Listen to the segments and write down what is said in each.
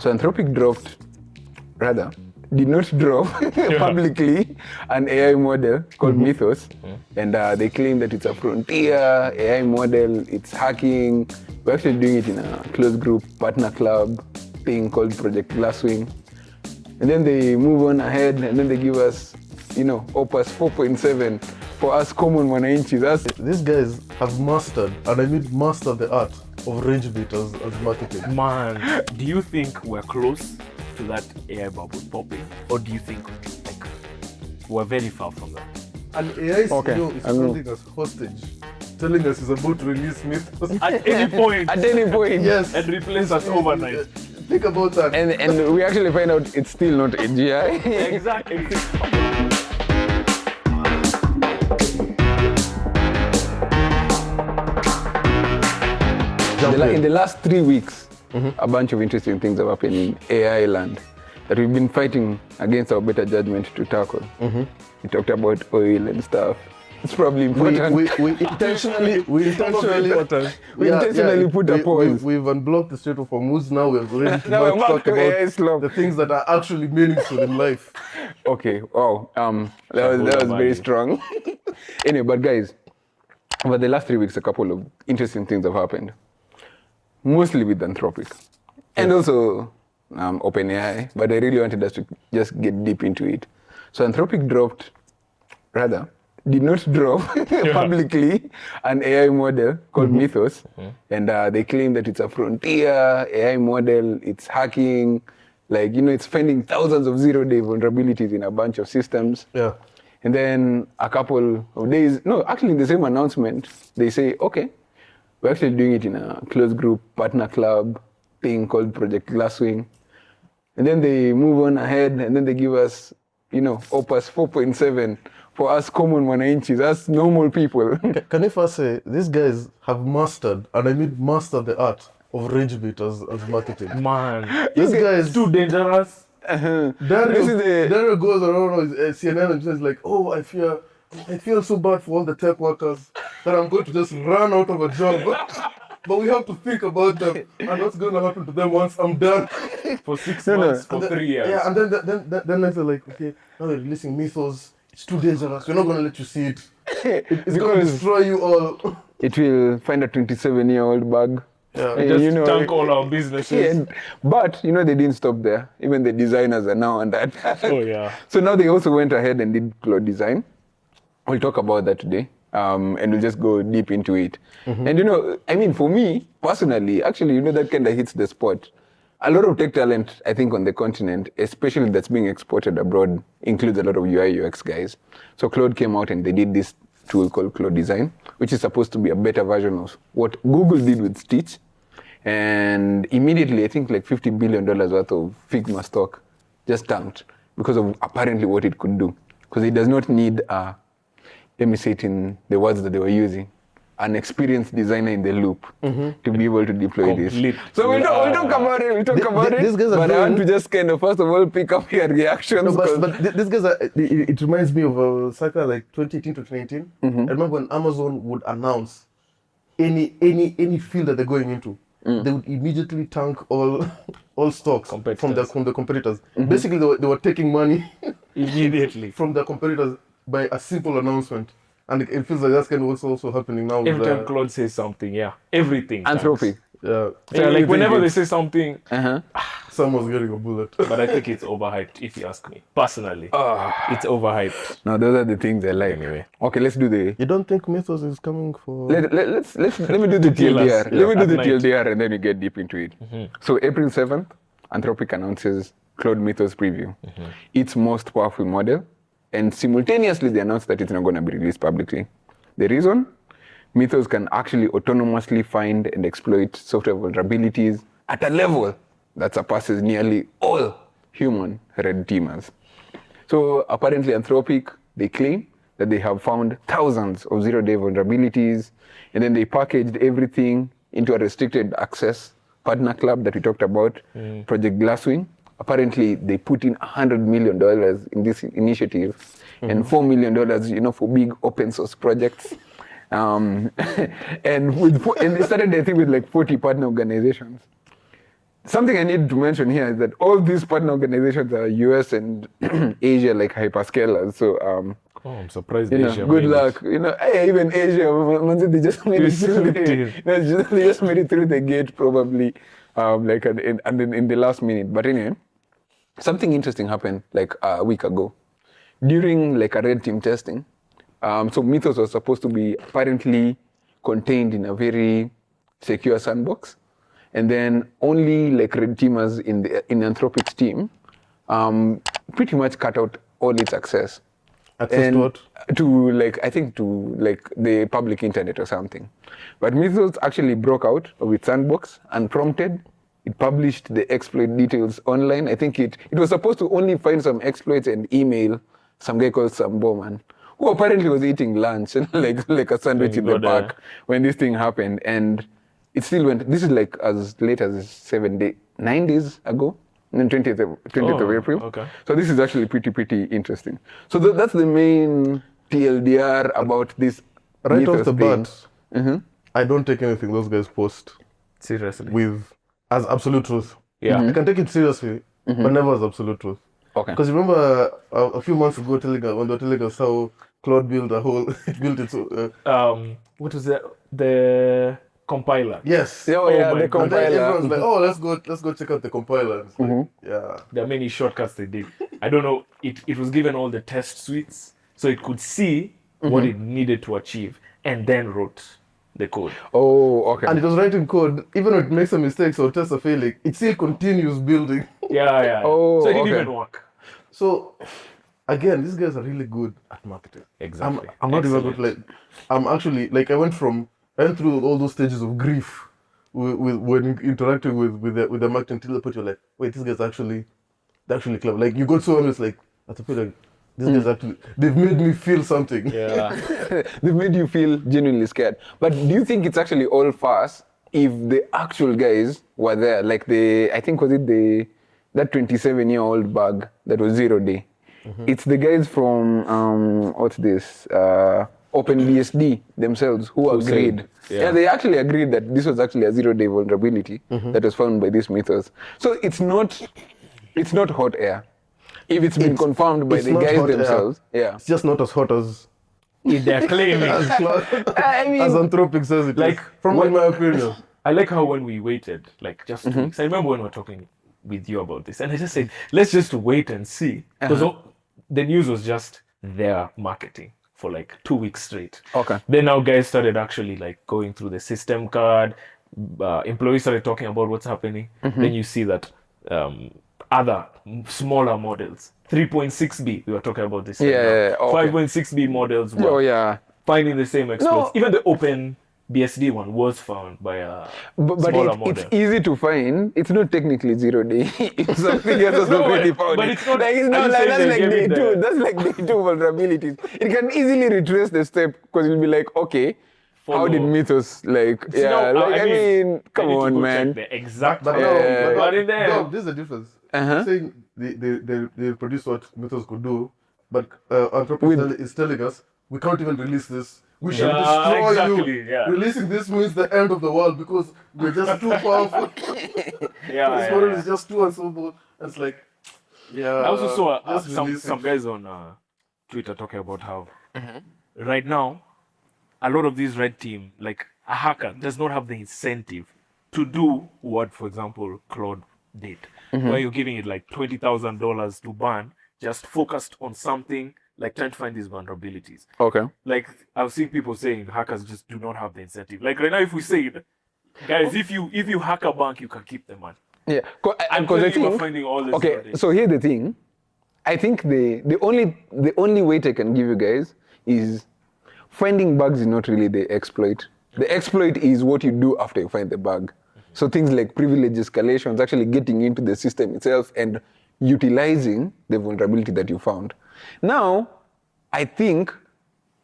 So Anthropic did not drop publicly an AI model called Mythos, and they claim that it's a frontier AI model, it's hacking. We're actually doing it in a closed group partner club thing called Project Glasswing. And then they move on ahead and then they give us, Opus 4.7 for us common wananchis. These guys have mastered, and I mean mastered, the art of range beaters as marketing. Man, do you think we're close to that AI bubble popping? Or do you think we're very far from that? An AI CEO is holding us hostage, telling us he's about to release Mythos. At any point. At any point. Yes. And replace us overnight. Think about that. And we actually find out it's still not AGI. Exactly. In the last 3 weeks, a bunch of interesting things have happened in AI land that we've been fighting against our better judgment to tackle. We talked about oil and stuff. It's probably important. We intentionally put a pause. We've unblocked the Strait of Hormuz. Now we're ready to Now we're talk back to AI about slop. the things that are actually meaningful in life. Okay, wow. That was very strong. Anyway, but guys, over the last 3 weeks, a couple of interesting things have happened. Mostly with Anthropic. And also OpenAI, but I really wanted us to just get deep into it. So Anthropic did not drop publicly an AI model called Mythos, and they claim that it's a frontier AI model, it's hacking, it's finding thousands of zero-day vulnerabilities in a bunch of systems. Yeah. And then a couple of days, in the same announcement, they say, okay, we're actually doing it in a closed group partner club thing called Project Glasswing. And then they move on ahead and then they give us, Opus 4.7 for us common wananchis, us normal people. Can I first say, these guys have mastered, and I mean mastered, the art of range beaters as marketing. Man, These guys too dangerous. Daryl goes around with CNN and says like, oh, I feel so bad for all the tech workers that I'm going to just run out of a job. But we have to think about them and what's going to happen to them once I'm done. For 6 months, for 3 years. Yeah, and then they're like, okay, now they're releasing Mythos. It's too dangerous. We're not going to let you see it. It's going to destroy you all. It will find a 27-year-old bug. Yeah. Just tank all our businesses. Yeah, but they didn't stop there. Even the designers are now on that. Oh yeah. So now they also went ahead and did Claude design. We'll talk about that today. And we'll just go deep into it. And for me, personally, actually, that kind of hits the spot. A lot of tech talent, I think, on the continent, especially that's being exported abroad, includes a lot of UI UX guys. So Claude came out and they did this tool called Claude Design, which is supposed to be a better version of what Google did with Stitch. And immediately, I think like $50 billion worth of Figma stock just tanked because of apparently what it could do. Because it does not need let me say it in the words that they were using, an experienced designer in the loop to be able to deploy this. So we'll talk about it. But I want to just kind of, first of all, pick up your reactions. No, but these guys are, it reminds me of a cycle like 2018 to 2019. I remember when Amazon would announce any field that they're going into, they would immediately tank all stocks from the competitors. Basically, they were taking money immediately from the competitors by a simple announcement. And it feels like that's kind of what's also happening now. Every time Claude says something, everything. Anthropic. Yeah. So like whenever they say something, someone's getting a bullet. But I think it's overhyped, if you ask me. Personally, it's overhyped. No, those are the things I like. Anyway. Okay, let's do the... You don't think Mythos is coming for... Let me do the TLDR. Let me do the TLDR and then we get deep into it. So April 7th, Anthropic announces Claude Mythos preview. Its most powerful model. And simultaneously, they announced that it's not going to be released publicly. The reason? Mythos can actually autonomously find and exploit software vulnerabilities at a level that surpasses nearly all human red teamers. So apparently, Anthropic, they claim that they have found thousands of zero-day vulnerabilities, and then they packaged everything into a restricted access partner club that we talked about, Project Glasswing. Apparently, they put in $100 million in this initiative and $4 million, for big open source projects. And they started, I think, with like 40 partner organizations. something I need to mention here is that all these partner organizations are US and Asia, like hyperscalers. So, I'm surprised you know, Asia good made luck. You know, even Asia, they just made it through they just made it through the gate probably, like in the last minute. But anyway, something interesting happened like a week ago during like a red team testing. So Mythos was supposed to be apparently contained in a very secure sandbox, and then only like red teamers in Anthropic's team pretty much cut out all its access. Access to what? To like, I think to like the public internet or something. But Mythos actually broke out with Sandbox unprompted. It published the exploit details online. I think it was supposed to only find some exploits and email some guy called Sam Bowman, who apparently was eating lunch and like a sandwich in the park when this thing happened. And it still went, this is like as late as 9 days ago. And 20th of April. Okay. So this is actually pretty interesting. So that's the main TLDR about this. Right off the thing. bat, I don't take anything those guys post Seriously. as absolute truth. Yeah. I can take it seriously, but never as absolute truth. Okay. Because remember a few months ago when they were telling us how Claude built its what was that? The compiler. yes. Oh, Oh yeah, my the God. And then compiler. everyone's like, oh, let's go check out the compiler. It's like, yeah. There are many shortcuts they did. I don't know. It was given all the test suites so it could see what it needed to achieve and then wrote the code. Oh, okay. And it was writing code, even when it makes some mistakes or tests are failing, it still continues building. Yeah. Oh, so it didn't okay. even work. So, again, these guys are really good at marketing. Exactly. I'm not even Excellent. good. I'm actually I went through all those stages of grief with when interacting with the marketing till the point you're like, wait, these guys they're actually clever. Like you got so honest, like at the point like these guys actually they've made me feel something. Yeah. They made you feel genuinely scared. But do you think it's actually all farce if the actual guys were there? Like I think was it that 27-year-old bug that was 0 day. It's the guys from what's this? OpenBSD themselves who agreed. said, Yeah, they actually agreed that this was actually a 0 day vulnerability that was found by this Mythos. So it's not hot air. If it's been confirmed by it's the not guys hot air. themselves, yeah. It's just not as hot as They're claiming. I mean, as Anthropic says it. Like, Is, from when- my opinion. I like how when we waited, like just 2 weeks. I remember when we were talking with you about this, and I just said, let's just wait and see. Because the news was just their marketing for like 2 weeks straight. Okay. Then now guys started actually like going through the system card. Employees started talking about what's happening. Then you see that other smaller models, 3.6B, we were talking about this. Yeah, okay. 5.6B models were oh yeah. finding the same exploits. No. Even the open BSD one was found by a But smaller it's model. easy to find. It's not technically 0 day. It's something else that's No, already found. but it's not- Like, it's are not you like, saying that's they like gave day it two. the- That's like day two vulnerabilities. It can easily retrace the step because it'll be like, okay, how did Follow. Mythos like? See, Yeah, now, like I mean, come I need to on, go man. check the exact But one. Yeah. But in there, no, this is the difference. Saying they produced what Mythos could do, but Anthropic is telling us we can't even release this. We shall Yeah, destroy exactly, you. yeah. Releasing this means the end of the world because we're just too powerful. This model is just too unsolvable. It's like, yeah. I also saw just release some it. guys on Twitter talking about how right now a lot of these red team, like a hacker, does not have the incentive to do what, for example, Claude did, where you're giving it like $20,000 to ban, just focused on something like trying to find these vulnerabilities. Okay. Like I've seen people saying hackers just do not have the incentive. Like right now, if we say it, guys, if you hack a bank, you can keep the money. Yeah, I'm because I telling you, we're think. finding all this. Okay, nowadays. so here's the thing. I think the only weight I can give you guys is finding bugs is not really the exploit. The exploit is what you do after you find the bug. So things like privilege escalations, actually getting into the system itself and utilizing the vulnerability that you found. Now, I think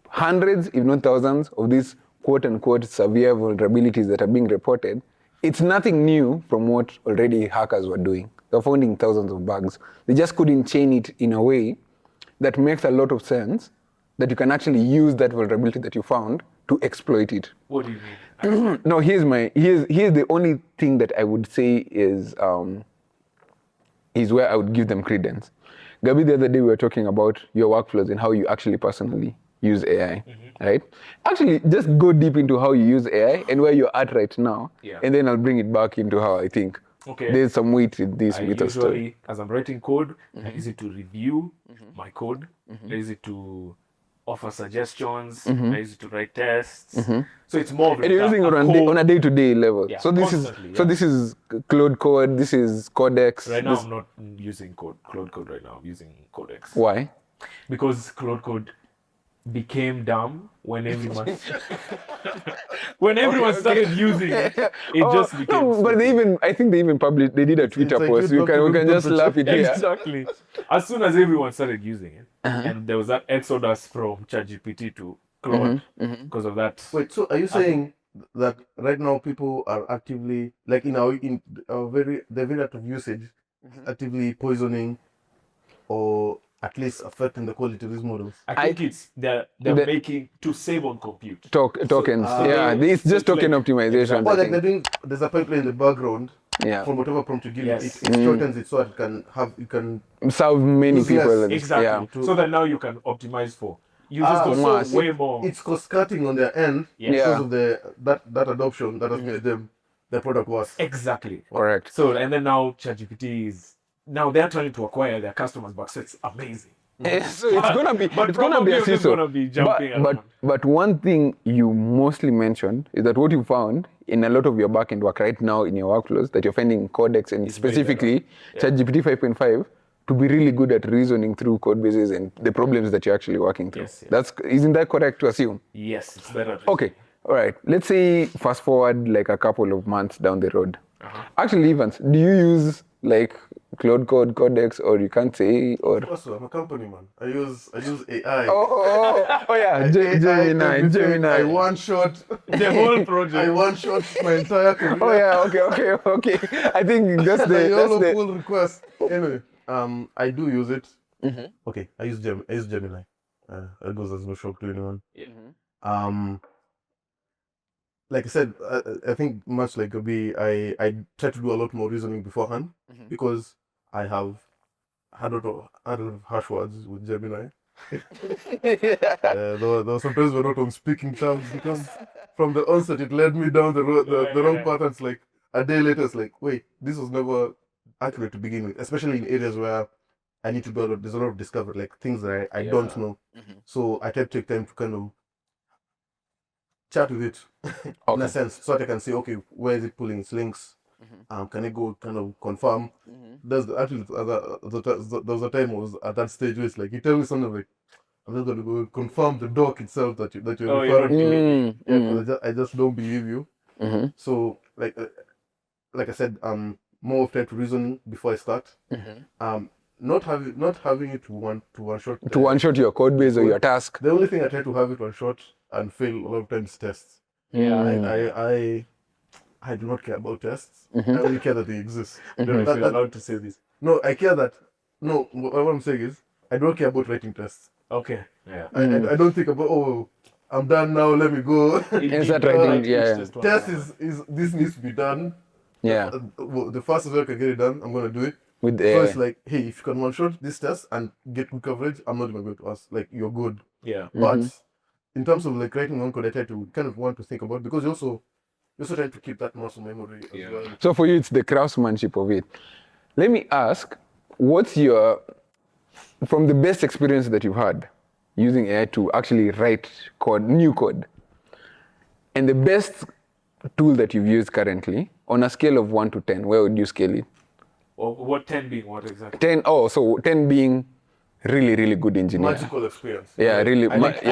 hundreds, if not thousands, of these quote-unquote severe vulnerabilities that are being reported, it's nothing new from what already hackers were doing. They're finding thousands of bugs. They just couldn't chain it in a way that makes a lot of sense that you can actually use that vulnerability that you found to exploit it. What do you mean? No, here's the only thing that I would say is where I would give them credence. Gabi, the other day we were talking about your workflows and how you actually personally use AI, right? Actually, just go deep into how you use AI and where you're at right now, and then I'll bring it back into how I think there's some weight in this Mythos story. Usually, as I'm writing code, I use it to review my code. I use it to offer suggestions. I use it to write tests. So it's more of and you're using it on a day-to-day level. So this is Claude Code. This is Codex. Right now, I'm not using Claude Code right now. I'm using Codex. Why? Because Claude Code became dumb when everyone started using it. It just became. No, but I think they even published. They did a Twitter post. We can just laugh it here. Exactly. As soon as everyone started using it, and there was that exodus from ChatGPT to Claude because of that. Wait, so are you saying that right now people are actively, like the very act of usage, actively poisoning or at least affecting the quality of these models? I think they're making to save on compute. Tokens. It's just token optimization. Or like there's a pipeline in the background. Yeah. From whatever prompt you give it, it shortens it so that it can serve many people. Exactly. Yeah. So that now you can optimize for users way more. It's cost cutting on their end because of that adoption that has made them their product worse. Exactly. Correct. So and then now ChatGPT is they're trying to acquire their customers back. So it's amazing. So it's gonna be a CISO. Gonna be jumping around. But one thing you mostly mentioned is that what you found in a lot of your backend work right now in your workflows that you're finding Codex and specifically ChatGPT 5.5 to be really good at reasoning through code bases and the problems that you're actually working through. Isn't that correct to assume? Yes, it's better. Okay. All right. Let's say fast forward like a couple of months down the road. Actually, Evans, do you use like Claude Code, Codex, or you can't say, or? Also, I'm a company man. I use AI. Oh yeah, Gemini. I one shot the whole project. I one shot my entire career. Oh yeah, okay. I think that's the pull request. Anyway, I do use it. Okay, I use Gemini. That goes as no shock to anyone. Like I said, I think much like Gabi, I try to do a lot more reasoning beforehand because I have had a lot of harsh words with Gemini. There were sometimes we're not on speaking terms because from the onset it led me down the wrong patterns. Like a day later, it's like, wait, this was never accurate to begin with, especially in areas where I need to do there's a lot of discovery, like things that I don't know. So I try to take time to kind of chat with it in a sense, so that I can say, okay, where is it pulling its links? Can I go kind of confirm? There was a time I was at that stage where it's like, you tell me something like, I'm just going to go confirm the doc itself that you're referring to. I just don't believe you. So like I said, more of trying to reason before I start. Not having it to one shot. To one shot your code base or your task. The only thing I try to have it one shot and fail a lot of times tests. I do not care about tests. I only care that they exist. I don't know if you're allowed to say this. No, I care that. No, what I'm saying is, I don't care about writing tests. Okay. Yeah. I don't think about, I'm done now, let me go. Is that writing? Test is this needs to be done. Yeah. The fastest way I can get it done, I'm gonna do it. So it's like, hey, if you can one shot this test and get good coverage, I'm not even going to ask. Like, you're good. Yeah. But in terms of like writing one code, I try to kind of want to think about, because you also try to keep that muscle memory as well. So for you, it's the craftsmanship of it. Let me ask, from the best experience that you've had using AI to actually write new code, and the best tool that you've used currently, on a scale of 1 to 10, where would you scale it? Or what 10 being what exactly? 10, so 10 being really, really good engineer. Magical experience. Yeah, really. It's like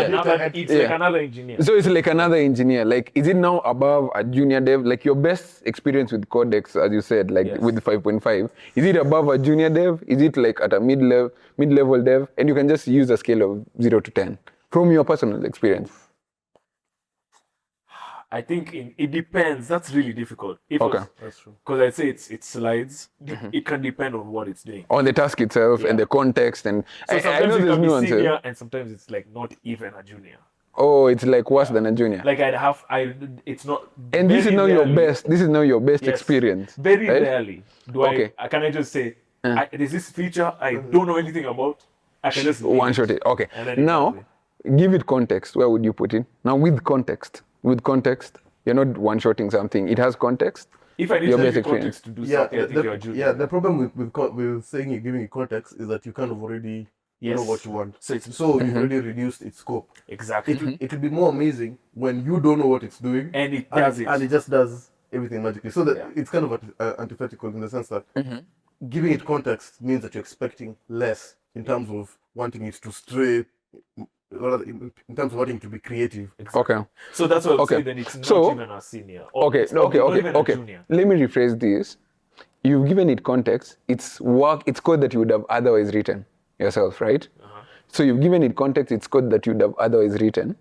another engineer. So it's like another engineer. Like, is it now above a junior dev? Like your best experience with Codex, as you said, like with 5.5, is it above a junior dev? Is it like at a mid-level dev? And you can just use a scale of 0 to 10 from your personal experience. I think it depends. That's really difficult. That's true. Because I'd say it's slides. It can depend on what it's doing. On the task itself and the context, and so sometimes I know it there's can be nuances. senior, and sometimes it's like not even a junior. Oh, it's like worse than a junior. Like it's not. And this is very now your rarely- best. This is now your best Yes. experience. Very right? rarely do Okay. can I just say, there's this feature I don't know anything about. I can just One shot it. Okay. And then it Now, does give it context. Where would you put it? Now, with context, you're not one-shotting something. It has context. If I need Your to best give you experience. context to do Yeah, something, I think you're a junior. the problem with saying it, giving it context is that you kind of already know Yes. what you want. So it's So you've already reduced its scope. exactly. It would be more amazing when you don't know what it's doing And it does it. and it just does everything magically. So that Yeah. it's kind of antithetical in the sense that giving it context means that you're expecting less in terms of wanting it to stray, rather in terms of wanting it to be creative. Okay. So that's what I'm Okay. saying. Then it's not So- even a senior. Or Okay. it's not even a Okay. junior. Let me rephrase this. You've given it context. It's work. It's code that you would have otherwise written yourself, right? So you've given it context. It's code that you'd have otherwise written.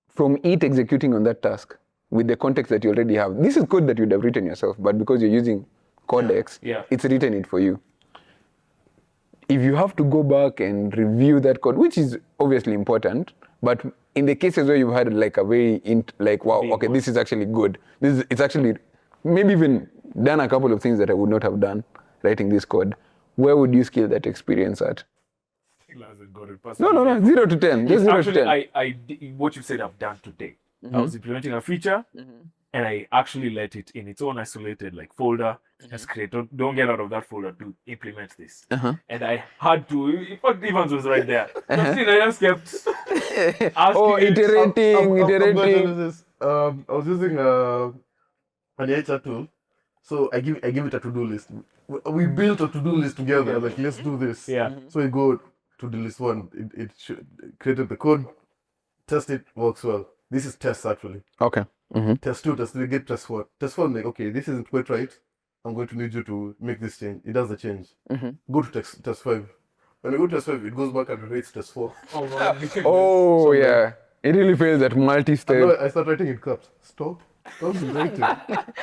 From it executing on that task with the context that you already have, this is code that you'd have written yourself, but because you're using Codex, Yeah. it's written it for you. If you have to go back and review that code, which is obviously important, but in the cases where you've had like a very wow, Big okay, one. this is actually good. It's actually maybe even done a couple of things that I would not have done writing this code. Where would you scale that experience at? Still hasn't got it No, 0 to 10. Just 0 to Actually, 10. what you said I've done today. I was implementing a feature, and I actually let it in its own isolated like folder. Just create. Don't get out of that folder to implement this. And I had to. In fact, Evans was right there. Still, I just kept asking. Oh, it. iterating. I'm going to tell you this. I was using an HR tool, so I give it a to-do list. We built a to-do list together. Like, let's do this. Yeah. So we go to the list one. It created the code, test it, works well. This is tests actually. Okay. Test 2, test 3, get test 4. Test 4, I'm like, okay, this isn't quite right. I'm going to need you to make this change. It does the change. Go to test 5. When I go to test 5, it goes back and rates test 4. Oh, man. Oh, yeah. It really fails at multi-step. I start writing in caps. Stop rewriting.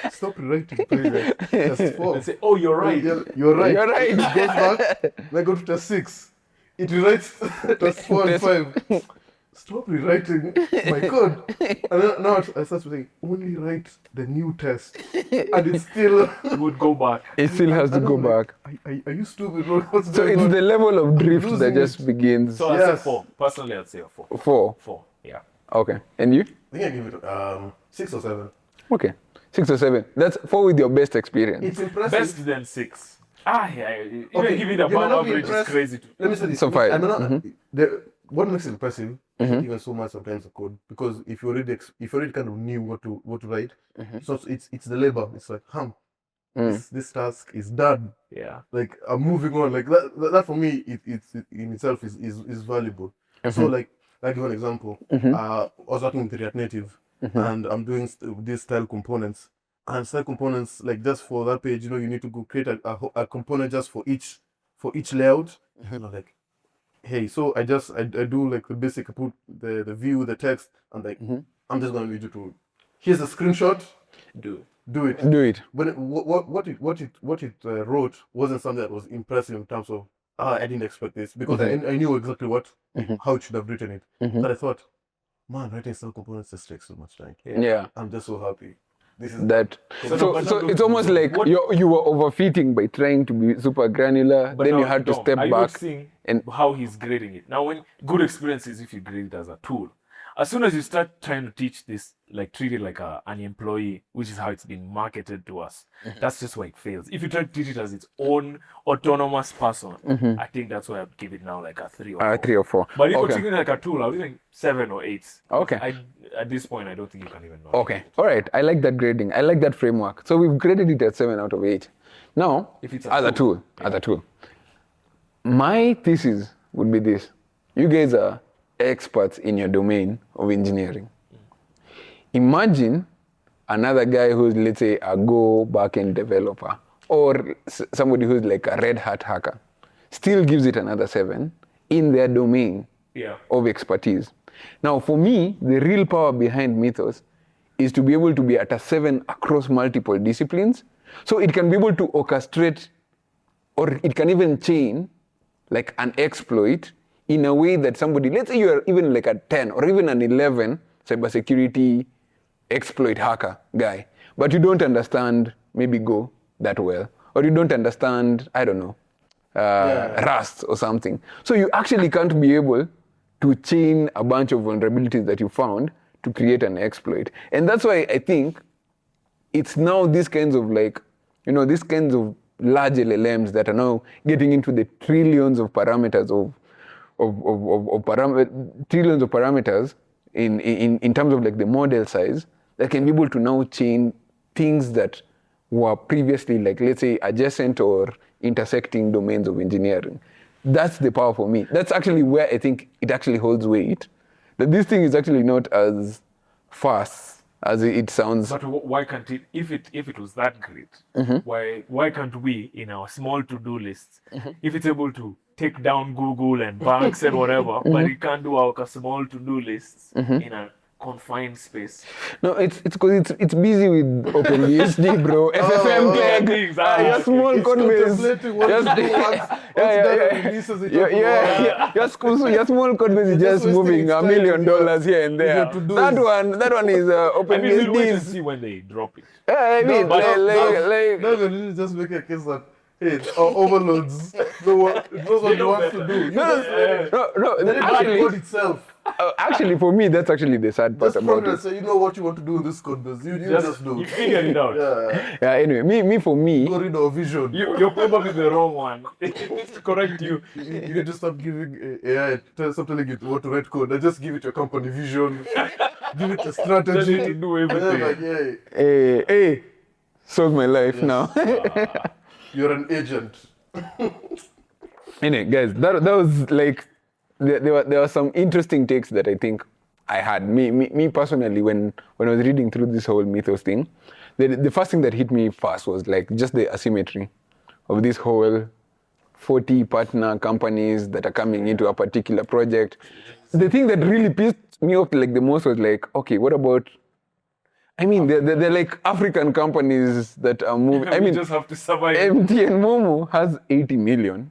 Stop rewriting, please. Test 4. I say, oh, you're right. Yeah, you're right. You're right. It goes back. Then I go to test 6. It rewrites test 4 and 5. Stop rewriting my code. And then, now I start saying, only write the new test. And it's still... You would go back. It still has to And go I'm like, back. Are you stupid? What's So going it's on? the level of drift that losing just it. begins. So I'd say Yes. 4. Personally, I'd say a 4. 4. 4. Yeah. Okay. And you? I think I give it 6 or 7. Okay. 6 or 7. That's 4 with your best experience. It's impressive. Best than 6. Yeah. Even Okay, give it you above may not be average is impressed. crazy too. Let me say this. So 5. I'm not, what makes it impressive is not even so much sometimes the code, because if you already kind of knew what to write, so it's the labor. It's like, this task is done. Yeah. Like, I'm moving on. Like that for me, it's in itself is valuable. So like give an example. I was working with React Native, and I'm doing these style components. And style components, like just for that page, you need to go create a component just for each layout. Like, hey, so I do like the basic. I put the view, the text, and like I'm just gonna need you to. Here's a screenshot. Do. Do it. Do it. But what it wrote wasn't something that was impressive in terms of I didn't expect this, because I knew exactly how it should have written it. But I thought, man, writing style components just takes so much time. Yeah. I'm just so happy. This is That. So it's almost like you were overfitting by trying to be super granular. But Then now, you had to Dom, step are you not back. seeing and- how he's grading it? Now, when good experience is if you grade it as a tool. As soon as you start trying to teach this, like treat it like an employee, which is how it's been marketed to us, that's just why it fails. If you try to teach it as its own autonomous person, I think that's why I'd give it now like a 3 or 4. 3 or 4. But if you're Okay. treating it like a tool, I would think 7 or 8. Okay. At this point, I don't think you can even know. Okay. All right. I like that grading. I like that framework. So we've graded it at 7 out of 8. Now, If it's a as a tool, my thesis would be this. You guys are experts in your domain of engineering. Imagine another guy who's, let's say, a Go backend developer, or somebody who's like a Red Hat hacker, still gives it another 7 in their domain of expertise. Now, for me, the real power behind Mythos is to be able to be at a 7 across multiple disciplines. So it can be able to orchestrate, or it can even chain like an exploit in a way that somebody, let's say you're even like a 10 or even an 11 cybersecurity exploit hacker guy, but you don't understand maybe Go that well, or you don't understand, I don't know, Rust or something. So you actually can't be able to chain a bunch of vulnerabilities that you found to create an exploit. And that's why I think it's now these kinds of these kinds of large LLMs that are now getting into the trillions of parameters trillions of parameters in terms of like the model size that can be able to now chain things that were previously like, let's say, adjacent or intersecting domains of engineering. That's the power for me. That's actually where I think it actually holds weight. That this thing is actually not as fast as it sounds. But why can't it? If it was that great, why can't we, in our small to-do lists, if it's able to take down Google and banks and whatever, but it can't do our small to-do lists in a confined space? No, it's because it's busy with OpenBSD, bro. FFM tag. Your small code base. Your small code base is just moving $1 million here and there. That one is OpenBSD. We'll wait and see when they drop it. I mean, no, just make a case that overloads. It knows what it wants to do. No. Actually, code itself. Actually, for me, that's actually the sad part just about it. So you know what you want to do in this code base. You just do. You figure it out. Yeah. Anyway, for me. Go read our vision. You're probably the wrong one. It needs to correct you. You can just stop giving AI, stop telling it what to write code, and just give it your company vision. Give it a strategy to do everything. Hey, solve my life now. You're an agent. Anyway, guys, that was like there were some interesting takes that I think I had. Me personally, when I was reading through this whole Mythos thing, the first thing that hit me first was like just the asymmetry of this whole 40 partner companies that are coming into a particular project. The thing that really pissed me off like the most was like, okay, what about? I mean, they're like African companies that are moving. I mean, just have to survive. MTN Momo has 80 million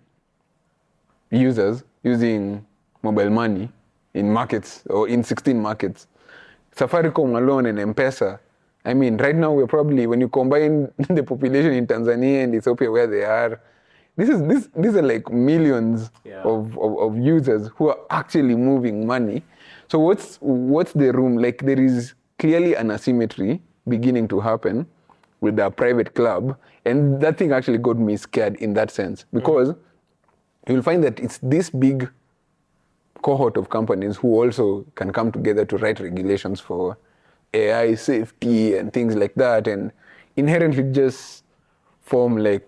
users using mobile money in markets or in 16 markets. Safaricom alone and M-Pesa. I mean, right now we're probably, when you combine the population in Tanzania and Ethiopia where they are, these are like millions of users who are actually moving money. So what's the room? Like there is clearly an asymmetry beginning to happen with the private club, and that thing actually got me scared in that sense because you'll find that it's this big cohort of companies who also can come together to write regulations for AI safety and things like that, and inherently just form like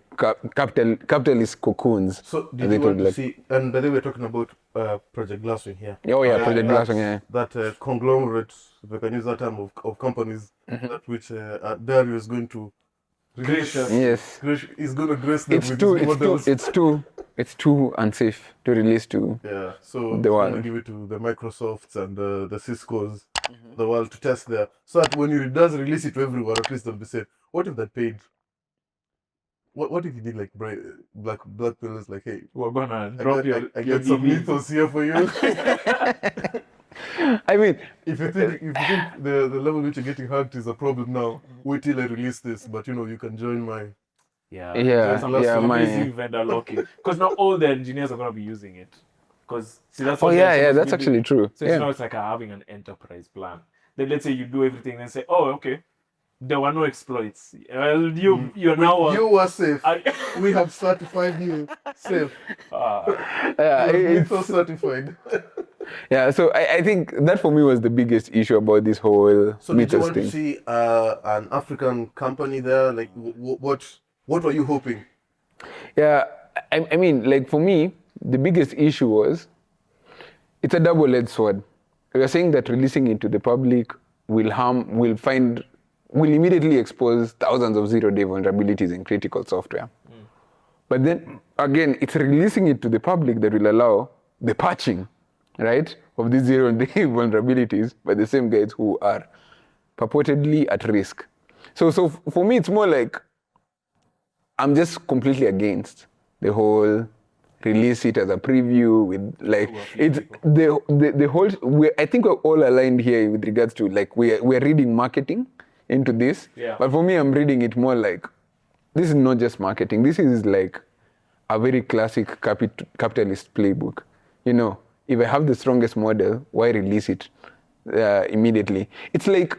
capitalist cocoons. So did you want to see, and by the way we're talking about Project Glasswing here. Oh yeah, Project Glasswing, yeah. That conglomerate, if I can use that term, of companies that which Dario is going to Gracious. Yes. He's going to grace them with his models. It's too unsafe to release to so the world. Going to give it to the Microsofts and the Ciscos, the world to test there. So that when he does release it to everyone, at least they'll be safe. What if that paid? What if you did like black pillars like, hey, we're gonna drop I get some Mythos here for you. I mean, if you think the level which you're getting hacked is a problem now, wait till I release this. But you can join my amazing vendor locking, because not all the engineers are gonna be using it. Because that's what that's actually true. So now it's like having an enterprise plan. Then let's say you do everything and say, oh, okay, there were no exploits. Well, you're now you were safe. We have certified you safe. Mythos certified. Yeah, so I think that for me was the biggest issue about this whole So did you Mythos want thing. to see an African company there? Like, what were you hoping? Yeah, I mean, like for me, the biggest issue was it's a double-edged sword. We are saying that releasing it to the public will immediately expose thousands of zero-day vulnerabilities in critical software. But then, again, it's releasing it to the public that will allow the patching, right, of these zero-day vulnerabilities by the same guys who are purportedly at risk. So for me, it's more like I'm just completely against the whole release it as a preview with like it's the whole. I think we're all aligned here with regards to like we're reading marketing into this. Yeah. But for me, I'm reading it more like this is not just marketing. This is like a very classic capitalist playbook. You know, if I have the strongest model, why release it immediately? It's like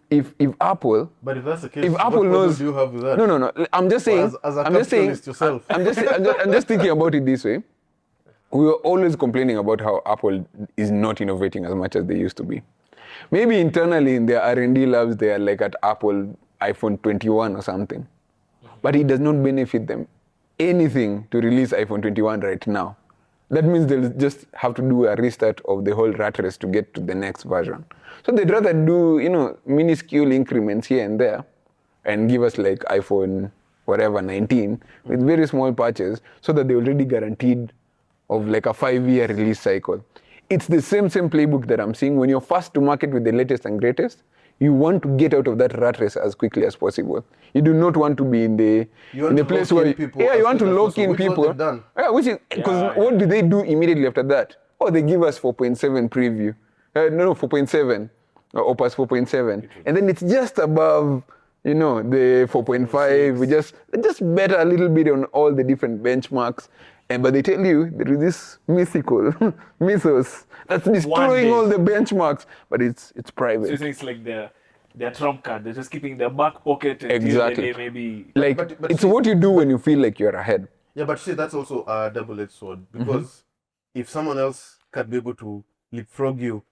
if Apple. But if that's the case, if Apple what knows, do you have with that? No. I'm just saying. As a I'm just saying. capitalist yourself. I'm just thinking about it this way. We were always complaining about how Apple is not innovating as much as they used to be. Maybe internally in their R&D labs, they are like at Apple iPhone 21 or something. But it does not benefit them anything to release iPhone 21 right now. That means they'll just have to do a restart of the whole rat race to get to the next version. So they'd rather do, minuscule increments here and there and give us like iPhone whatever 19 with very small patches so that they're already guaranteed of like a 5-year release cycle. It's the same playbook that I'm seeing. When you're first to market with the latest and greatest, you want to get out of that rat race as quickly as possible. You do not want to be in the place where you want to lock in people. Yeah, which is because what do they do immediately after that? Oh, they give us 4.7 preview. 4.7 or Opus 4.7, and then it's just above, the 4.5. We just better a little bit on all the different benchmarks. But they tell you there is this mythical Mythos that's destroying all the benchmarks, but it's private. So it's like their trump card. They're just keeping their back pocket until exactly. they maybe like but it's what you do when you feel like you're ahead. Yeah, but see, that's also a double-edged sword because if someone else can be able to leapfrog you,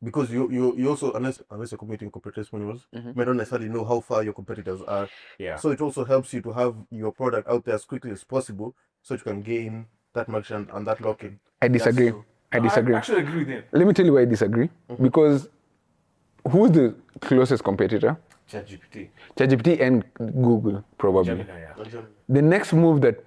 because you also unless you're competing corporate testimonials, may not necessarily know how far your competitors are. Yeah. So it also helps you to have your product out there as quickly as possible, so you can gain that market and that lock-in. I disagree. I actually agree with them. Let me tell you why I disagree. Because who's the closest competitor? ChatGPT and Google, probably. Gemini, yeah. The next move that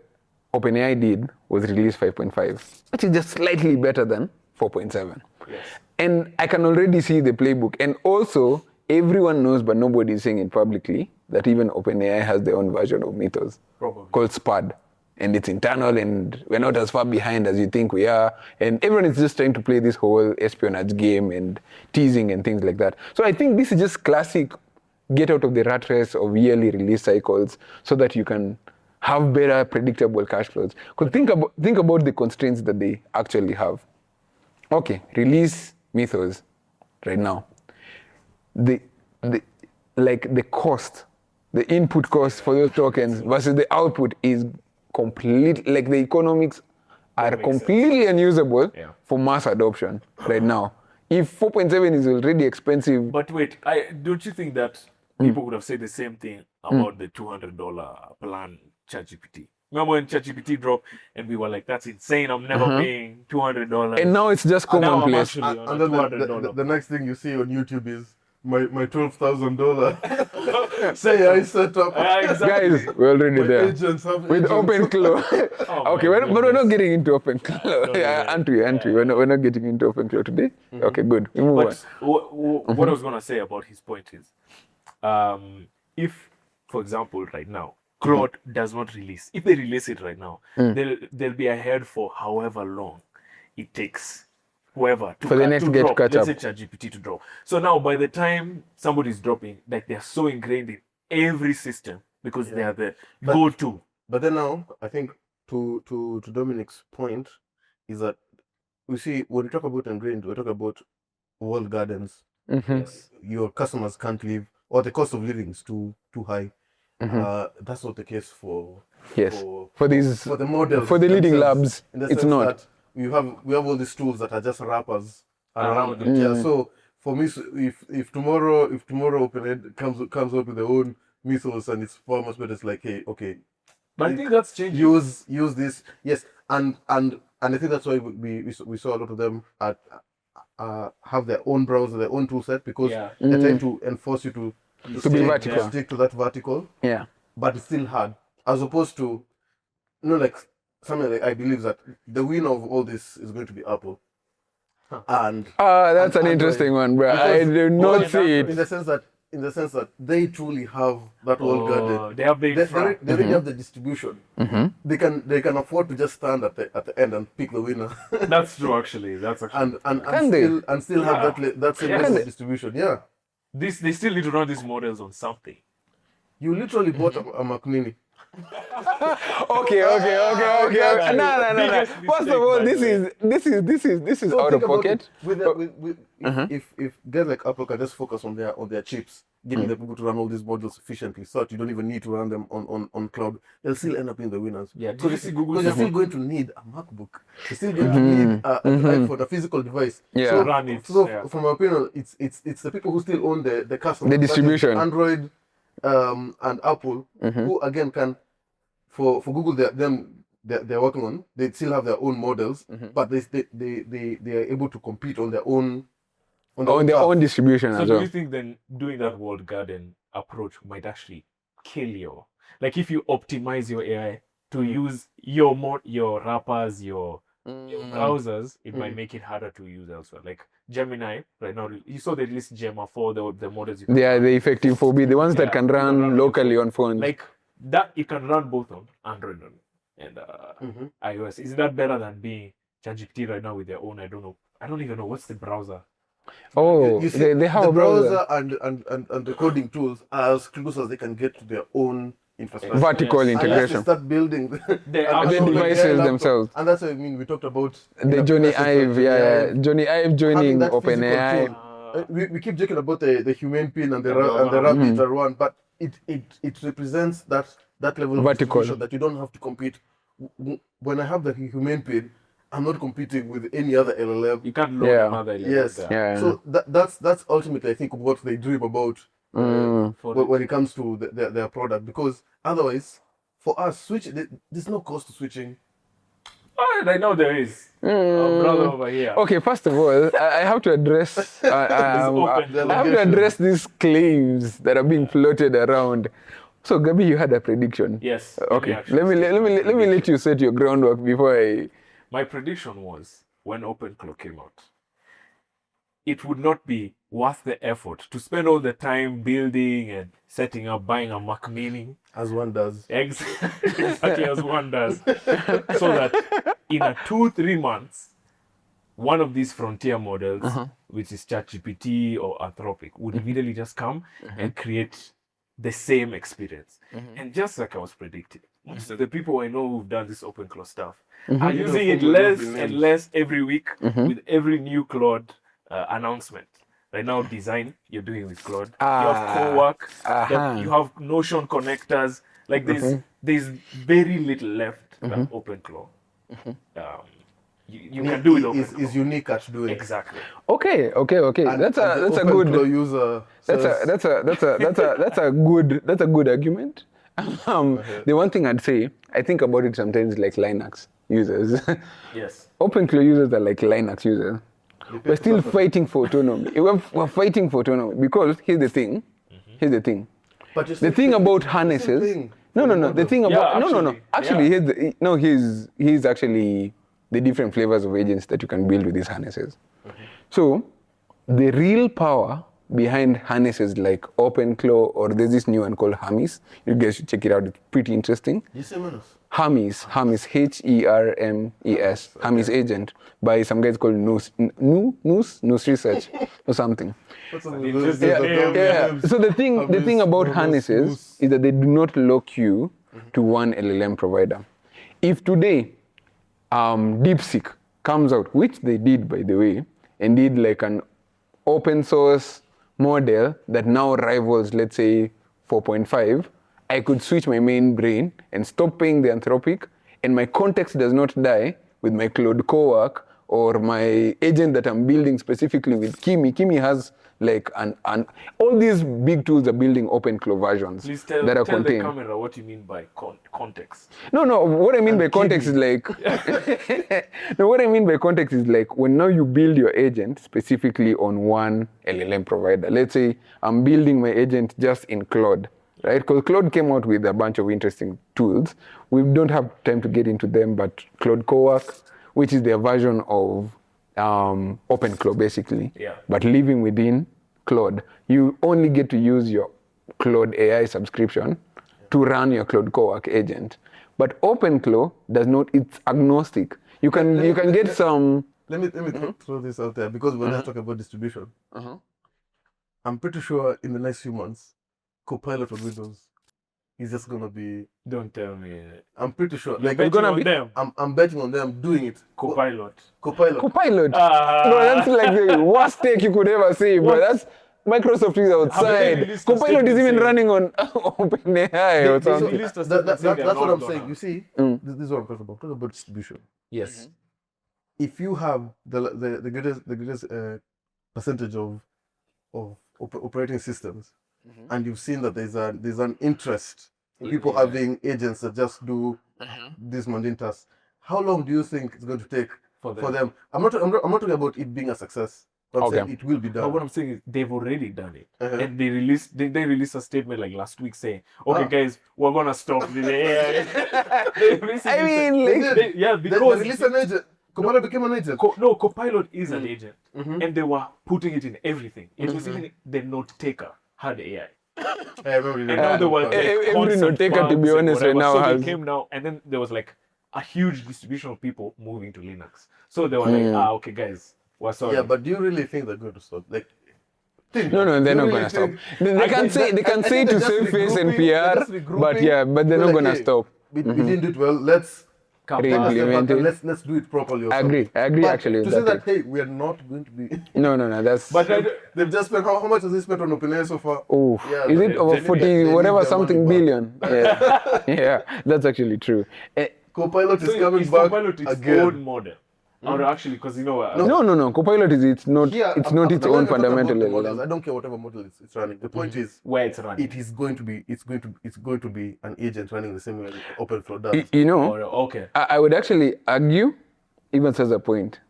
OpenAI did was release 5.5, which is just slightly better than 4.7. Yes. And I can already see the playbook. And also, everyone knows, but nobody is saying it publicly, that even OpenAI has their own version of Mythos called SPAD. And it's internal, and we're not as far behind as you think we are. And everyone is just trying to play this whole espionage game and teasing and things like that. So I think this is just classic get out of the rat race of yearly release cycles so that you can have better predictable cash flows. Because think about the constraints that they actually have. Okay, release Mythos right now. The cost, the input cost for those tokens versus the output is complete, like the economics are completely unusable for mass adoption right now. If 4.7 is already expensive. But wait, don't you think that people would have said the same thing about the $200 plan ChatGPT? Remember when ChatGPT dropped and we were like, that's insane, I'm never paying $200. And now it's just commonplace. And then the next thing you see on YouTube is my $12,000 say I set up. Exactly. Guys, we're already there. With OpenClaw. Okay, but we're not getting into OpenClaw. We're not getting into OpenClaw today. Okay, good. We move on. What I was going to say about his point is, if, for example, right now, Claude does not release, if they release it right now, they'll be ahead for however long it takes whoever to for the next get catch up. Let's say ChatGPT to drop. So now by the time somebody's dropping, like they're so ingrained in every system because they are the go-to. But then now, I think to Dominic's point is that we see when we talk about ingrained, we talk about walled gardens. Yes. Your customers can't live, or the cost of living is too high. That's not the case for the models, for the leading labs. It's not. That we have all these tools that are just wrappers around it. Yeah. So for me, if tomorrow OpenAI comes up with their own Mythos and it's far much better, it's like, hey, okay. But I think that's changing. Use this, yes, and I think that's why we saw a lot of them have their own browser, their own tool set, because they're trying to enforce you to be vertical, stick to that vertical. Yeah. But it's still hard, as opposed to, like something like I believe that the winner of all this is going to be Apple. And that's an interesting one, bro. I do not see it. In the sense that in the sense that they truly have that wall garden. They have the infra. They already have the distribution. They can afford to just stand at the end and pick the winner. That's true, actually. That's actually. and still have that same level of distribution. Yeah. They still need to run these models on something. You literally bought a Mac Mini. Okay. No. First of all, this is So out think of about pocket. it. If guys like Apple can just focus on their chips, giving the people to run all these models efficiently, so that you don't even need to run them on cloud, they'll still end up being the winners. Yeah, Because Google you're still going to need a MacBook. You're still going to need an iPhone, a physical device. Yeah. So, Run it, so yeah. from my opinion, it's the people who still own the customer. The distribution. Android and Apple, who again can, for Google, they're working on. They still have their own models, but they are able to compete on their own. On their own distribution So as do well. you think then doing that walled garden approach might actually kill your, like if you optimize your AI to use your wrappers, your browsers, it might make it harder to use elsewhere. Like Gemini right now, you saw they released Gemma for the models. You can They are run. the effective 4B, the ones that Yeah, can you can run run on locally your on phones. Like that, you can run both on Android and iOS. Is that better than being ChatGPT right now with their own? I don't even know what's the browser. Oh, You see, they have the a browser. and the coding tools are as close as they can get to their own infrastructure. Vertical Yes. Unless they integration. start building They and are The building devices their laptop. themselves. And that's what I mean. We talked about The in Johnny applications like Ive, Johnny Ive. Johnny Ive joining Having that physical OpenAI. tool. We keep joking about the humane pin and the And the rabbit are one, but it represents that level of Vertical. distribution that you don't have to compete. When I have the humane pin, I'm not competing with any other LLM. You can't load Yeah. another LLM Yes. there. Yeah. So that's ultimately, I think, what they dream about when it comes to their product. Because otherwise, for us, there's no cost to switching. Oh, I know there is. Our brother over here. Okay, first of all, I have to address. I open. have to address these claims that are being floated around. So, Gabi, you had a prediction. Yes. Okay. Let me let you set your groundwork before I. My prediction was when OpenClaw came out, it would not be worth the effort to spend all the time building and setting up, buying a Mac Mini. As one does. Exactly as one does. So that in a 2-3 months, one of these frontier models, which is ChatGPT or Anthropic, would immediately just come and create the same experience. And just like I was predicting, most of the people I know who've done this OpenClaw stuff are using it less and less every week with every new Claude announcement. Right now, design you're doing with Claude. You have co-work. You have Notion connectors. Like there's very little left than OpenClaw. You can do it. Is unique at doing. Exactly. Okay. And That's a the good. OpenClaw user That's a good argument. The one thing I'd say, I think about it sometimes like Linux users. Yes. OpenClaw users are like Linux users. We're still fighting for autonomy. We're fighting for autonomy because here's the thing. But The thing about harnesses. No. The thing about no. Actually, here's actually the different flavors of agents that you can build with these harnesses. So, the real power behind harnesses like OpenClaw, or there's this new one called Hermes. You guys should check it out. It's pretty interesting. You say Mythos? Hermes, Hermes, Hermes agent by some guys called Noose Research or something. What's up Yeah, with Yeah. So the thing about harnesses is that they do not lock you to one LLM provider. If today DeepSeek comes out, which they did by the way, and did like an open source model that now rivals, let's say, 4.5, I could switch my main brain and stop paying the Anthropic, and my context does not die with my Claude co-work or my agent that I'm building specifically with Kimi. Kimi has like all these big tools are building OpenClaw versions Please that are tell contained. the camera what you mean by context. No. What I mean by context is like, no. What I mean by context is like when now you build your agent specifically on one LLM provider. Let's say I'm building my agent just in Claude, right? Because Claude came out with a bunch of interesting tools. We don't have time to get into them, but Claude Co-work, which is their version of OpenClaw basically, Yeah. but living within Claude, you only get to use your Claude AI subscription to run your Claude Cowork agent. But OpenClaw does not, it's agnostic. You can get some... Let me throw this out there because we're not talking about distribution. I'm pretty sure in the next few months, Copilot on Windows is just gonna be. Don't tell me. I'm pretty sure. You're Like betting gonna on be- them. I'm betting on them doing it. Copilot. Copilot. Copilot. Bro, that's like the worst take you could ever say, bro. What? That's Microsoft is outside. released a Copilot is statement even saying- running on OpenAI or They something. released a That's statement saying they're what not I'm gonna- saying. You see, this is what I'm talking about. I'm talking about distribution. Yes. If you have the greatest percentage of operating systems, and you've seen that there's an interest in people having agents that just do these mundane tasks, how long do you think it's going to take for them? I'm not talking about it being a success. But I'm saying it will be But done. what I'm saying is they've already done it. Uh-huh. And they released a statement like last week saying, okay guys, we're gonna stop the AI. They basically I mean, said- like- yeah, They because released an agent. Copilot became an agent. Copilot is an agent. And they were putting it in everything. It was even the note taker had AI. I remember And now they were like every concert note taker, to fans be and honest, right whatever. now so has- they came now, and then there was like a huge distribution of people moving to Linux. So they were like, okay guys, we're sorry. Yeah, but do you really think they're going to stop? Like, No, they're do you not really gonna stop. think- They can say I to think they're just save face and regrouping, they're PR, just but regrouping. yeah, but they're We're not like, gonna hey, stop. We didn't do it well. Let's Re-implement it. let's do it properly. Or I agree. something. I agree But actually with to say that that, hey, we are not going to be. No, that's. But They've just spent how much has they spent on OpenAI so far? Oh, Yeah, is they- it over they need 40, their whatever, money something back. billion? Yeah, yeah, that's actually true. Copilot is coming is back Copilot its again. own model. Or actually, because you know, No. Copilot is it's not Here, it's I'm not not its even own talking about fundamental the models. element. I don't care whatever model it's running. The point is, where it's running. it's going to be an agent running the same way OpenClaw does. You know, Okay. I would actually argue, even as a point,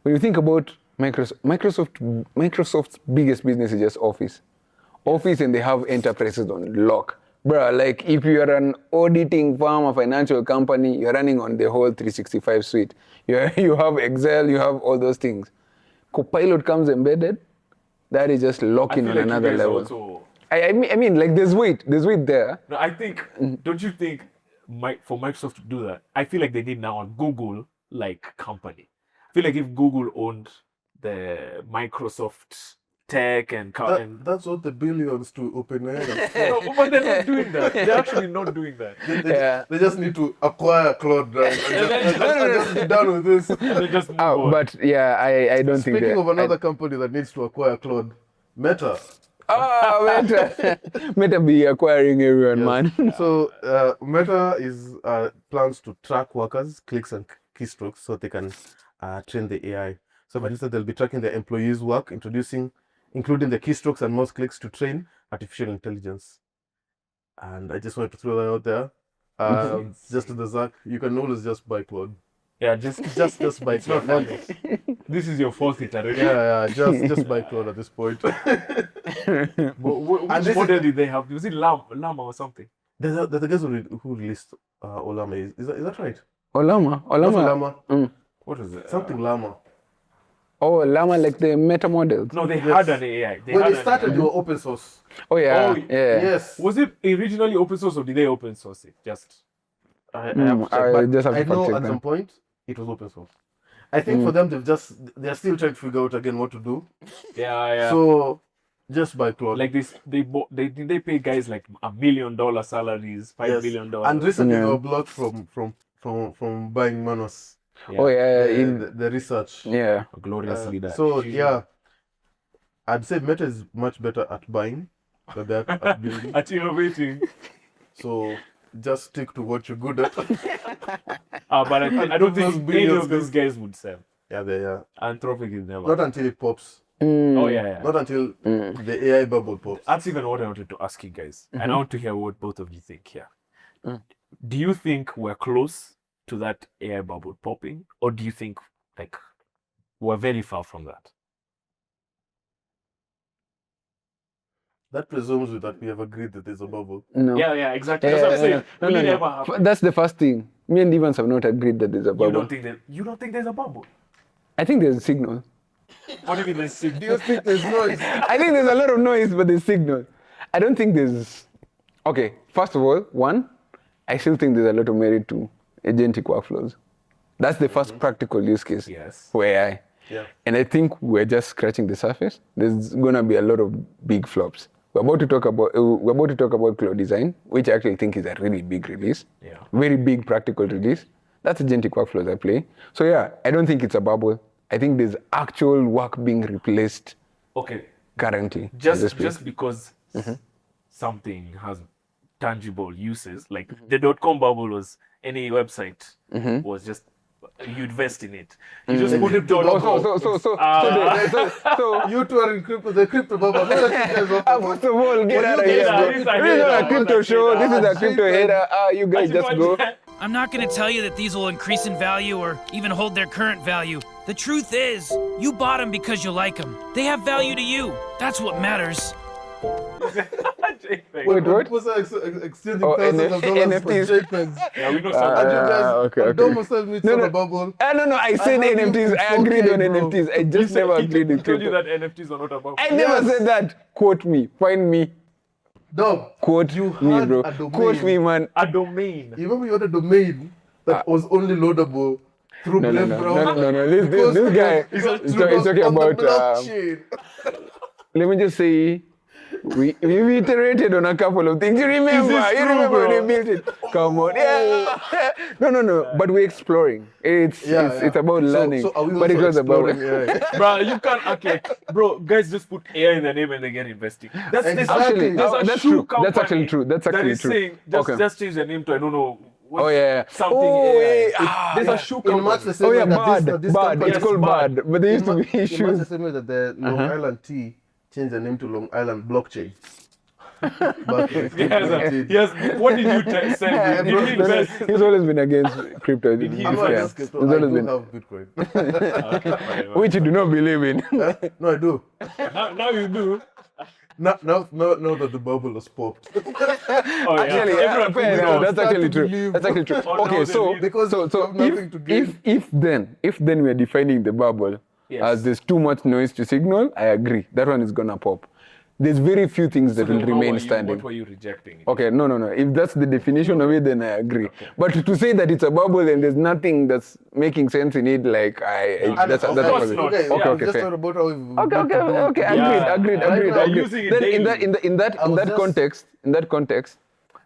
when you think about Microsoft's biggest business is just Office. Office, and they have enterprises on lock. Bruh, like if you are an auditing firm, a financial company, you're running on the whole 365 suite. You have Excel, you have all those things. Copilot comes embedded, that is just locking on another level. Also, I mean, like there's weight there. no, I think, don't you think for Microsoft to do that, I feel like they need now a Google like company. I feel like if Google owned the Microsoft tech and That's what the billions to OpenAI. no, but they're not doing that. They're actually not doing that. They just need to acquire Claude and just be done with this. They just move on. But yeah, I don't think Speaking that. of another company that needs to acquire Claude, Meta. Meta be acquiring everyone, man. So Meta is plans to track workers' clicks and keystrokes so they can train the AI. So for instance, they'll be tracking their employees' work, including the keystrokes and mouse clicks to train artificial intelligence. And I just wanted to throw that out there. Just to the Zach, you can always just buy Claude. Yeah, just Just buy Claude. this is your fourth iteration. Yeah, just buy Claude at this point. But And which this model did they have? Was it Llama or something? There's the guys who released Olama. Is that right? Llama. Not Llama. What was it? Something Llama. Oh, Llama, like the meta models. No, they had an AI. When had they an started, AI. they were open source. Oh yeah, Oh, yeah. Yes. Was it originally open source or did they open source it? Just I have to check, I but just have to I know fact-check at them. some point it was open source. I think for them they're still trying to figure out again what to do. yeah. So just buy Claude. like this, they pay guys like $1 million salaries, $5 Yes. million. And recently Yeah. they were blocked from buying Manos. Oh yeah, in The research. yeah. A glorious leader. So yeah, I'd say Meta is much better at buying than they're at building. At innovating. So just stick to what you're good at. But I don't Those think any billions of these guys would sell. Yeah, they are. Anthropic is never. Not until it pops. Oh yeah. Not until the AI bubble pops. That's even what I wanted to ask you guys. And I want to hear what both of you think here. Do you think we're close to that AI bubble popping? Or do you think like we're very far from that? That presumes with that we have agreed that there's a bubble. No. Yeah, exactly. That's what I'm saying. No, Will no, it no. ever happen? That's the first thing. Me and Evans have not agreed that there's a You bubble. don't think there's a bubble? I think there's a signal. What do you mean there's Do signal? you think there's noise? I think there's a lot of noise, but there's signal. I don't think there's. Okay, first of all, one, I still think there's a lot of merit to agentic workflows. That's the first practical use case Yes. for AI. Yeah. And I think we're just scratching the surface. There's gonna be a lot of big flops. We're about to talk about Claude design, which I actually think is a really big release. Yeah. Very big practical release. That's agentic workflows I play. So yeah, I don't think it's a bubble. I think there's actual work being replaced Okay. currently. in this space. Just because something has tangible uses, like the .com bubble was any website was just you invest in it. You just put it Oh, so You two are in crypto, the crypto bubble. What are you guys up for? first of all, get out of get here, out. bro. This is This a is hater, not a crypto what a show. This is a hater. crypto hater. You guys just go. I'm not going to tell you that these will increase in value or even hold their current value. The truth is, you bought them because you like them. They have value to you. That's what matters. Wait, what? Was exchanging Oh, thousands of dollars for NFTs. JPEGs? Yeah, we know And something. you guys, okay, and okay. Dom said me No, on no. a bubble. No, I said have you NFTs. been I agreed on okay, bro? NFTs. I just never agreed with told you crypto. that NFTs are not about. I never said that. Quote me. Find me. Dom, Quote you me, had bro. a domain. Quote me, man. A domain. You remember you had a domain that was only loadable through No. Because This guy it was is through talking on the about. blockchain. Let me just say, we iterated on a couple of things. You remember? this You true, remember when bro? we built it? Come on, yeah. No. But we're exploring. It's about learning. So are we but it also was about. exploring AI? Bro, you can't act like, bro, guys just put AI in the name and they get investing. That's Exactly. there's a That's shoe true. company That's actually true. That's that actually is true. saying, Okay. just change the name to, I don't know, what, Oh yeah. something Oh, AI. yeah. There's a shoe company. In much the same Oh way yeah, that bad. this Bad. company- It's called bad. But there used to be In much the issues. same way that the Long Island tea changed the name to Long Island Blockchain. Back in Yes, what did you send? Did he invest? He's always been against crypto. he This I'm not guy. against He's crypto. I always do been, have Bitcoin. which you do not believe in. No, I do. Now you do. Now that the bubble has popped. Oh, yeah. Actually, Everyone fair knows. enough. That's Start actually to true. believe. That's actually true. Oh, Okay, no, so they Because so you have nothing to gain. if then we're defining the bubble Yes. as there's too much noise to signal, I agree. That one is gonna pop. There's very few things that So will then remain what standing. were you rejecting? Okay, no. If that's the definition of it, then I agree. But to say that it's a bubble and there's nothing that's making sense in it, like that's of a course positive. not. Okay, Okay, just fair. talk about how we've Okay. Yeah. Agreed. Right now, using it Then daily. in that context,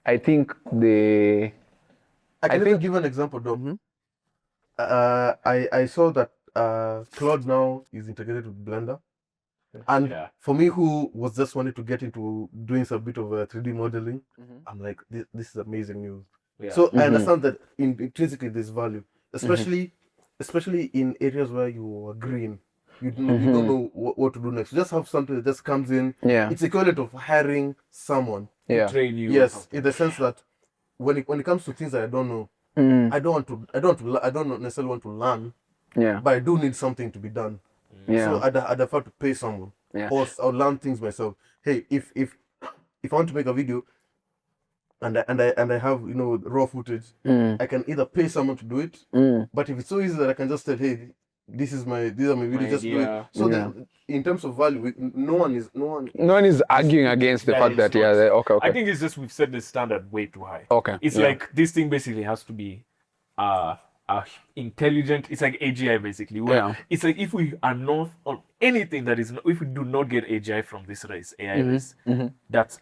I think I can think- give an example, though. I saw that Claude now is integrated with Blender. And Yeah. for me, who was just wanted to get into doing some bit of 3D modeling, I'm like, this is amazing news. Yeah. So I understand that intrinsically there's value, especially in areas where you are green. You don't know what to do next. You just have something that just comes in. Yeah. It's equivalent of hiring someone. yeah. train you. or Yes, something. in the sense that when it comes to things that I don't know, I don't necessarily want to learn, Yeah. but I do need something to be done. Yeah. So I'd have to pay someone, Yeah. or I'll learn things myself. Hey, if I want to make a video, and I have raw footage, I can either pay someone to do it, but if it's so easy that I can just say, hey, these are my videos, just do it. idea. So Yeah. that in terms of value, no one. No one is arguing against the That fact is that not- okay. I think it's just we've set the standard way too high. Okay, It's yeah. like this thing basically has to be intelligent. It's like AGI basically. Where Yeah. It's like if we are not on anything that is if we do not get AGI from this race, AI race,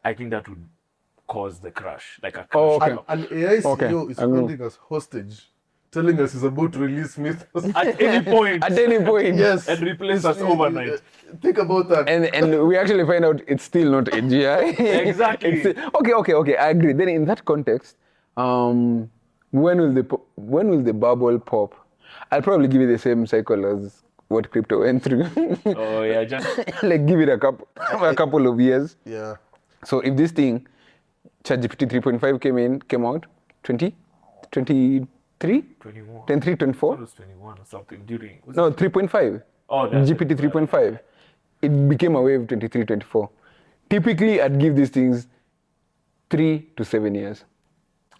I think that would cause the crash, like a crash. Oh, okay. And AI CEO Okay, is I know. holding us hostage, telling us he's about to release Mythos. At any point, At any point. Yes. and replace us overnight. Think about that. And we actually find out it's still not AGI. Exactly. It's still- okay. I agree. Then in that context, when will the bubble pop? I'll probably give it the same cycle as what crypto went through. Oh yeah, just Like give it a couple of years. Yeah. So if this thing, ChatGPT 3.5 came out, 23? 21. 23, 24? It was 21 or something during. Was No, it? 3.5. Oh, that's GPT 3.5. It became a wave 23, 24. Typically, I'd give these things 3 to 7 years.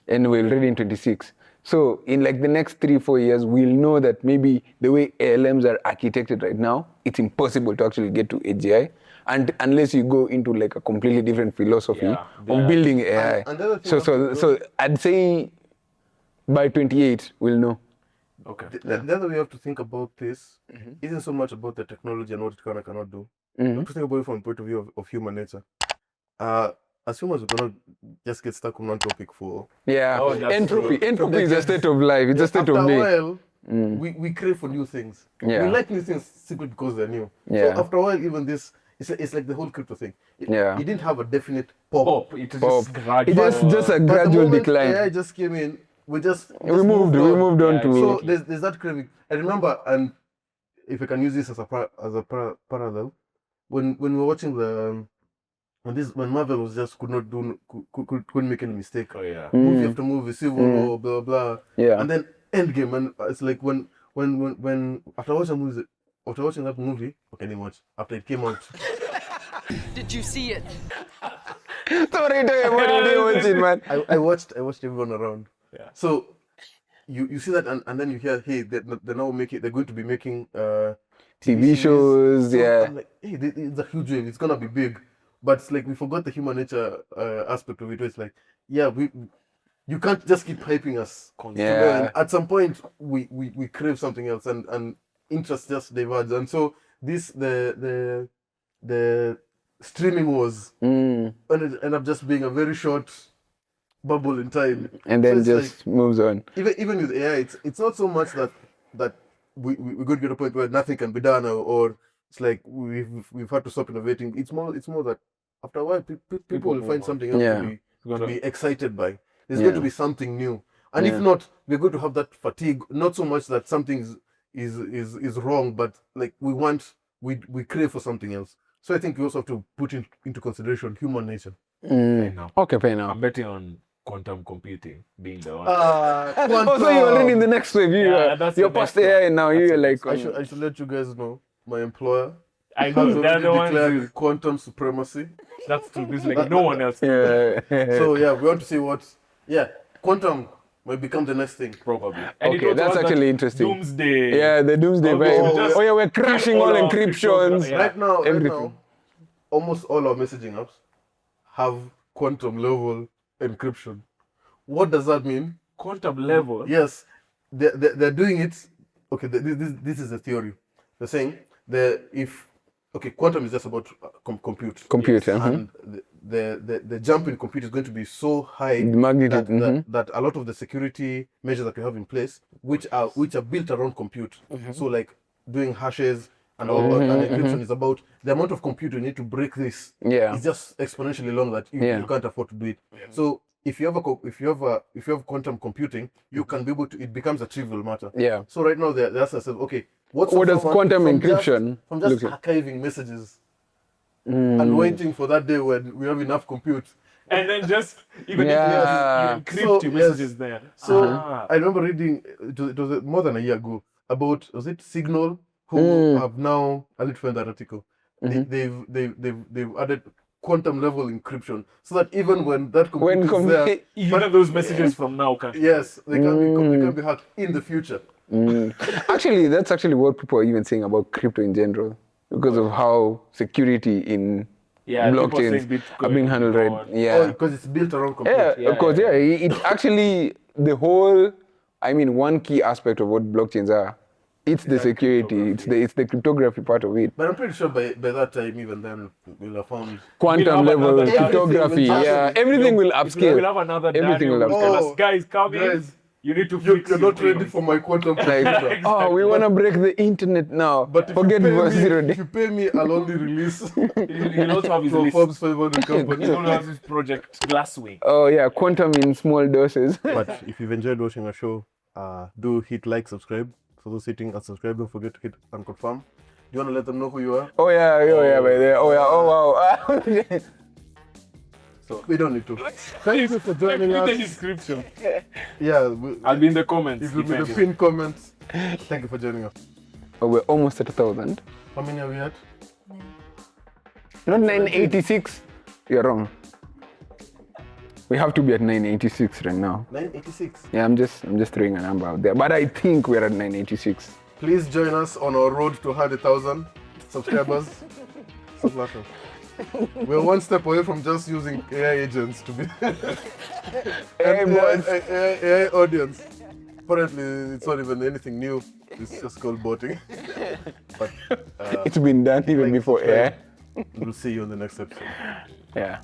And we're already in 26. So in like the next 3-4 years, we'll know that maybe the way LLMs are architected right now, it's impossible to actually get to AGI, and unless you go into like a completely different philosophy of building AI. And the other thing So I'd say by 28 we'll know. Okay. The other way you have to think about this isn't so much about the technology and what it can and cannot do. You have to think about it from the point of view of human nature. As humans, we cannot just get stuck on one topic for. Yeah, entropy. Entropy is a state of life. It's a state of being. After a while, we crave for new things. Yeah. We like new things simply because they're new. Yeah. So after a while, even this, it's like the whole crypto thing. It didn't have a definite pop. It was just gradual. It's just a But gradual the moment decline. AI just came in, we moved on to. So there's that craving. I remember, and if I can use this as a parallel, when we were watching the when Marvel was just couldn't make any mistake. Oh yeah. Movie after movie, Civil War, blah blah. Yeah. And then Endgame, and it's like when after watching that movie, okay, I didn't watch after it came out. Did you see it? Sorry, what are you watching, man? I watched everyone around. Yeah. So you see that, and then you hear, hey, they're going to be making TV shows, So yeah. I'm like, hey, it's a huge wave. It's gonna be big, but it's like we forgot the human nature aspect of it. Where it's like, yeah, you can't just keep hyping us. Yeah. And at some point, we crave something else, and interest just diverge. And so the streaming wars ended up just being a very short bubble in time, And then so it's just moves on. even with AI, it's not so much that we go to a point where nothing can be done, or it's like we've had to stop innovating. It's more that after a while people will find something else to be excited by. There's going to be something new, and if not, we're going to have that fatigue. Not so much that something is wrong, but like we crave for something else. So I think we also have to put into consideration human nature. Okay, fair enough. I'm betting on quantum computing being the one. Also, you're already in the next wave. that's You're the past next AI now. You're like, I should let you guys know. My employer I has know already they're the ones. declared quantum supremacy. That's true. This is like no one else. yeah. So yeah, we want to see quantum might become the next thing. Probably. And it Okay, was that's that actually interesting. Doomsday. Yeah, the doomsday vibe. just Oh yeah, we're crashing all all our encryptions. Yeah. Right now, Everything. almost all our messaging apps have quantum level encryption. What does that mean? Quantum level. Yes, they're doing it. Okay, this is a theory. They're saying quantum is just about compute. Compute, And the jump in compute is going to be so high The magnitude, that a lot of the security measures that we have in place, which are built around compute. So like doing hashes and all and encryption is about the amount of compute you need to break this. Yeah. It's just exponentially long that you can't afford to do it. So if you have quantum computing, you can be able to. It becomes a trivial matter. Yeah. So right now they ask themselves, okay, What does quantum encryption from just look like? archiving messages and waiting for that day when we have enough compute. And then just even Yeah. if you encrypt So, your messages there. So I remember reading it was more than a year ago about Signal who have now. I need to find that article. They've added quantum level encryption so that even when that computer is there, even those messages from now can. yes, they can be hacked in the future. Actually, that's actually what people are even saying about crypto in general, because of how security in blockchains are being handled right. Yeah. Because it's built around compute. Yeah, because it actually the whole. I mean, one key aspect of what blockchains are, it's the security, it's the cryptography part of it. But I'm pretty sure by that time, even then, we'll have found Quantum level another cryptography, everything will upscale. We'll have another Everything will Daniel upscale. tell us, guys, come in. Guys, You need to you're fix not your ready thing. for my quantum Like, computer. oh, we want to break the internet now. But if Forget you pay verse me, 0 if day. you pay me, I'll only release He'll also have his for list. Forbes 500 He companies. also has his Project Glasswing. Oh yeah, quantum in small doses. But if you've enjoyed watching our show, do hit like, subscribe. For those hitting unsubscribe, don't forget to hit unconfirm. Do you want to let them know who you are? Oh yeah, by there. Oh yeah, oh wow. So we don't need to. Thank you for joining In the us. description. Yeah, I'll be in the comments. if you if the anyone. pinned comments. Thank you for joining us. Oh, we're almost at 1,000. How many are we at? Not 986. You're wrong. We have to be at 986 right now. 986. Yeah, I'm just throwing a number out there, but I think we're at 986. Please join us on our road to 100,000 subscribers. Stop laughing. We're one step away from just using AI agents to be AI audience. Apparently, it's not even anything new. It's just called botting. But It's been done even before subscribe. air. We'll see you on the next episode. Yeah.